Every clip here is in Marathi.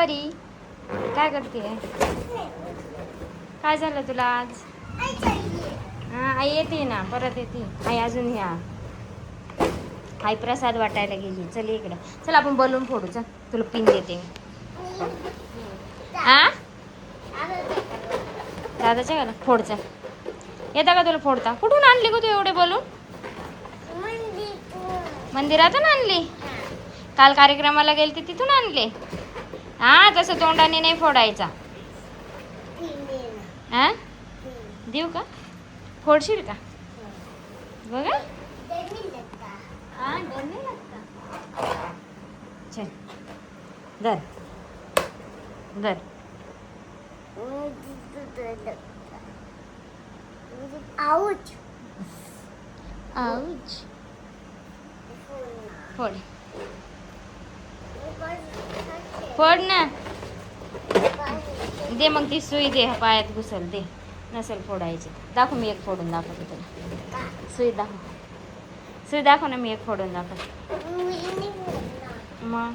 परी काय करते? काय झालं तुला आज? हा आई येते ना, परत येते आई. अजून ह्या आई प्रसाद वाटायला गेली. चल इकडं, चल आपण बलून फोडू. चल तुला पिन देते मी. आ दादाच्या घरात फोड. चल येता का तुला फोडता? कुठून आणली ग तू एवढे बलून? मंदिरातून आणली? काल कार्यक्रमाला गेलती तिथून आणले? हा तसं तोंडाने नाही फोडायचा. हा देऊ का? फोडशील का? बघा चल धर धर. आऊच आऊच. फोड फोड ना. दे मग ती सुई दे, पायात घुसल दे. नसेल फोडायची दाखव, मी एक फोडून दाखवते तुला. सुई दाखव, सुई दाखव ना, मी एक फोडून दाखव. मग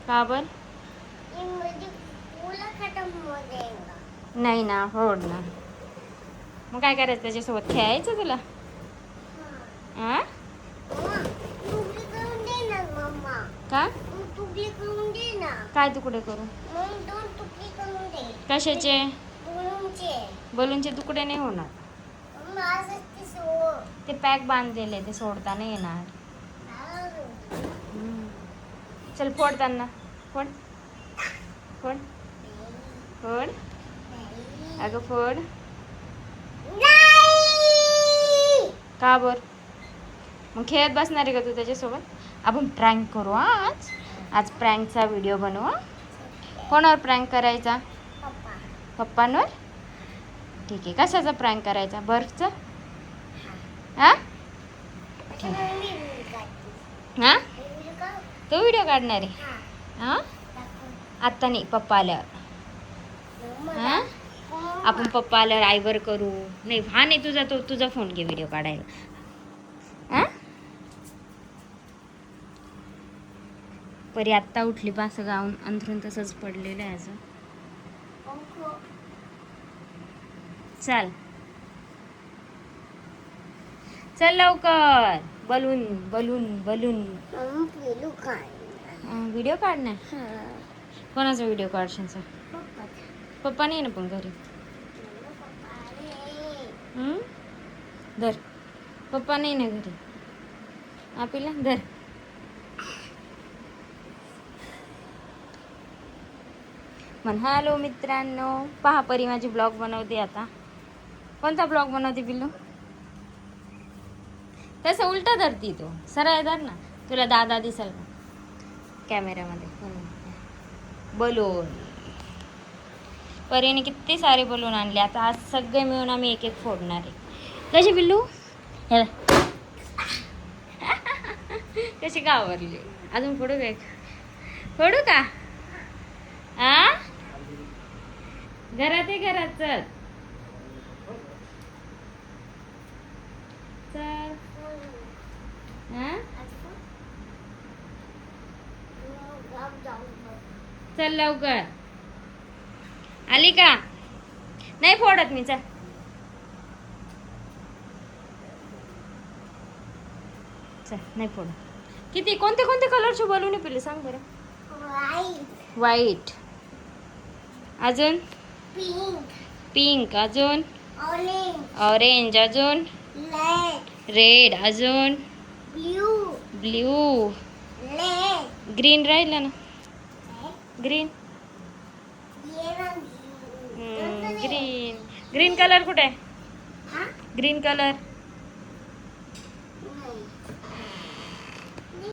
का बर? नाही ना, फोड ना. मग काय करायचं त्याच्यासोबत? खेळायचं तुला? आ का? काय तुकडे करू? कशाचे? बलूनचे तुकडे नाही होणार. ते पॅक बांधलेले, ते सोडता नाही येणार. चल फोड त्यांना. फोड फोड फोड. अगं फोड. का बर? मग खेळत बसणार आहे का तू त्याच्यासोबत? आपण प्रँक करू आज. आज प्रँकचा व्हिडिओ बनवू. कोणावर प्रँक करायचा? पप्पांवर. ठीक आहे. कशाचा प्रँक करायचा? बर्फचा? हा हा तो व्हिडिओ काढणार आहे? हा आत्ता नाही, पप्पा आल्यावर. हा आपण पप्पा आल्यावर आईवर करू. नाही हा नाही, तुझा तो तुझा फोन घे व्हिडिओ काढायला. हा परी आत्ता उठली, पास गाऊन अंथरून तसंच पडलेलं आहे असं. चल चल लवकर. Balloon balloon balloon. व्हिडिओ काढणार? कोणाचा व्हिडिओ काढशील? पप्पा नाही ना पण घरी. धर, पप्पा नाही ना घरी. आपल्याला धर. म्हण हॅलो मित्रांनो. पहा परी माझी ब्लॉग बनवते आता. कोणता ब्लॉग बनवते पिल्लू? तसं उलटा धरती तो, सरळ धर ना, तुला दादा दिसल का कॅमेऱ्यामध्ये. बलून परीने किती सारे बलून आणले. आता आज सगळे मिळून आम्ही एक एक फोडणार आहे. कशी पिल्लू? हे कशी का आवरली? अजून फोडू का? फोडू का? आ घरात आहे, घरात. चल चल. चल लवकर. आली का? नाही फोडत मी. चल चल नाही फोड. किती कोणते कोणते कलरचे बलून आहे पिल्लू सांग बरं? व्हाईट. अजून पिंक. अजून ऑरेंज. अजून रेड. अजून ब्ल्यू. ग्रीन राहिलं ना? ग्रीन. ग्रीन. ग्रीन कलर कुठे आहे? Green colour